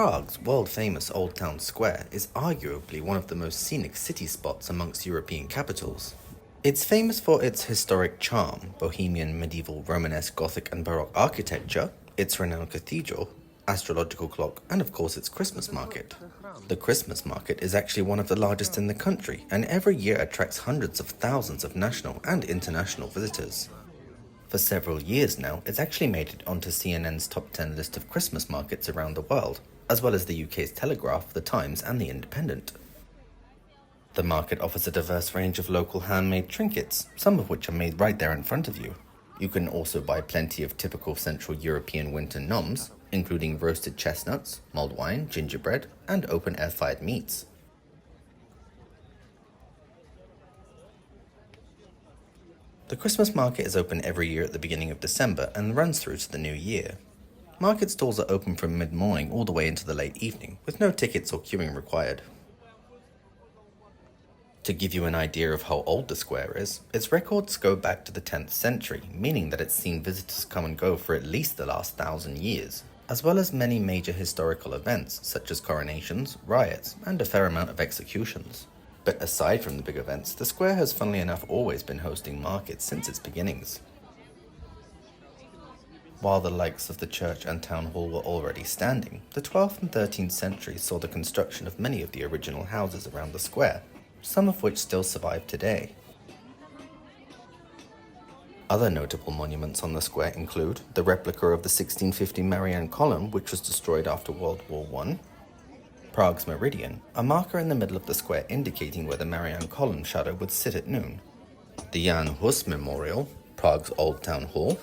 Prague's world-famous Old Town Square is arguably one of the most scenic city spots amongst European capitals. It's famous for its historic charm, Bohemian, medieval, Romanesque, Gothic and Baroque architecture, its renowned cathedral, astrological clock, and of course its Christmas market. The Christmas market is actually one of the largest in the country and every year attracts hundreds of thousands of national and international visitors. For several years now, it's actually made it onto CNN's top 10 list of Christmas markets around the world, as well as the UK's Telegraph, The Times and The Independent. The market offers a diverse range of local handmade trinkets, some of which are made right there in front of you. You can also buy plenty of typical Central European winter noms, including roasted chestnuts, mulled wine, gingerbread, and open-air fired meats. The Christmas market is open every year at the beginning of December and runs through to the new year. Market stalls are open from mid-morning all the way into the late evening, with no tickets or queuing required. To give you an idea of how old the square is, its records go back to the 10th century, meaning that it's seen visitors come and go for at least the last 1,000 years, as well as many major historical events such as coronations, riots, and a fair amount of executions. But aside from the big events, the square has funnily enough always been hosting markets since its beginnings. While the likes of the church and town hall were already standing, the 12th and 13th centuries saw the construction of many of the original houses around the square, some of which still survive today. Other notable monuments on the square include the replica of the 1650 Marianne Column, which was destroyed after World War I, Prague's Meridian, a marker in the middle of the square indicating where the Marianne Column shadow would sit at noon, the Jan Hus Memorial, Prague's Old Town Hall,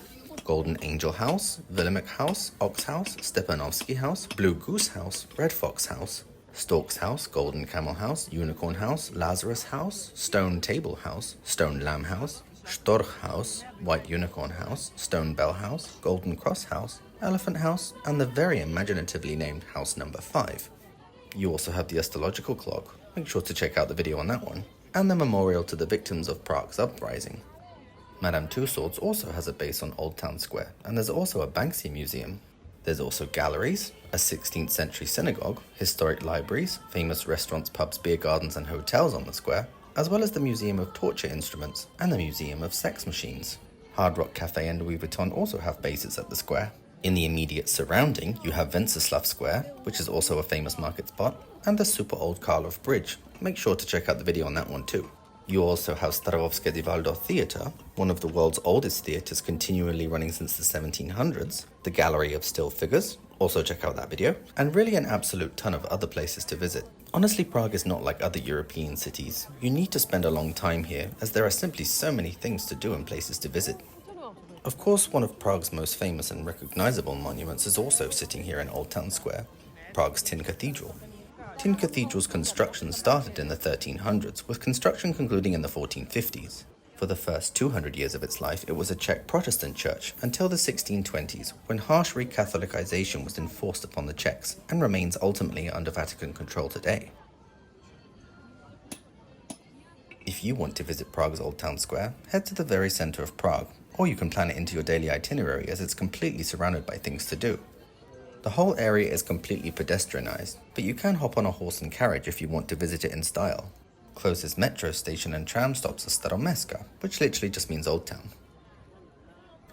Golden Angel House, Willimek House, Ox House, Stepanovsky House, Blue Goose House, Red Fox House, Stork's House, Golden Camel House, Unicorn House, Lazarus House, Stone Table House, Stone Lamb House, Storch House, White Unicorn House, Stone Bell House, Golden Cross House, Elephant House, and the very imaginatively named House Number 5. You also have the astrological clock, make sure to check out the video on that one, and the memorial to the victims of Prague's uprising. Madame Tussauds also has a base on Old Town Square, and there's also a Banksy museum. There's also galleries, a 16th century synagogue, historic libraries, famous restaurants, pubs, beer gardens and hotels on the square, as well as the Museum of Torture Instruments and the Museum of Sex Machines. Hard Rock Cafe and Louis Vuitton also have bases at the square. In the immediate surrounding, you have Wenceslav Square, which is also a famous market spot, and the super old Karlov Bridge. Make sure to check out the video on that one too. You also have Starovske Divaldo Theatre, one of the world's oldest theatres continually running since the 1700s, the Gallery of Still Figures, also check out that video, and really an absolute ton of other places to visit. Honestly, Prague is not like other European cities. You need to spend a long time here, as there are simply so many things to do and places to visit. Of course, one of Prague's most famous and recognizable monuments is also sitting here in Old Town Square, Prague's Tin Cathedral. Tin Cathedral's construction started in the 1300s, with construction concluding in the 1450s. For the first 200 years of its life, it was a Czech Protestant church until the 1620s, when harsh Recatholicization was enforced upon the Czechs and remains ultimately under Vatican control today. If you want to visit Prague's Old Town Square, head to the very center of Prague, or you can plan it into your daily itinerary as it's completely surrounded by things to do. The whole area is completely pedestrianized, but you can hop on a horse and carriage if you want to visit it in style. Closest metro station and tram stops are Staromeska, which literally just means Old Town.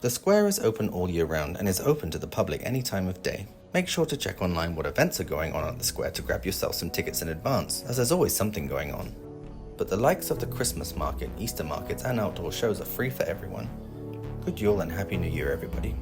The square is open all year round and is open to the public any time of day. Make sure to check online what events are going on at the square to grab yourself some tickets in advance, as there's always something going on. But the likes of the Christmas market, Easter markets and outdoor shows are free for everyone. Good Yule and Happy New Year, everybody.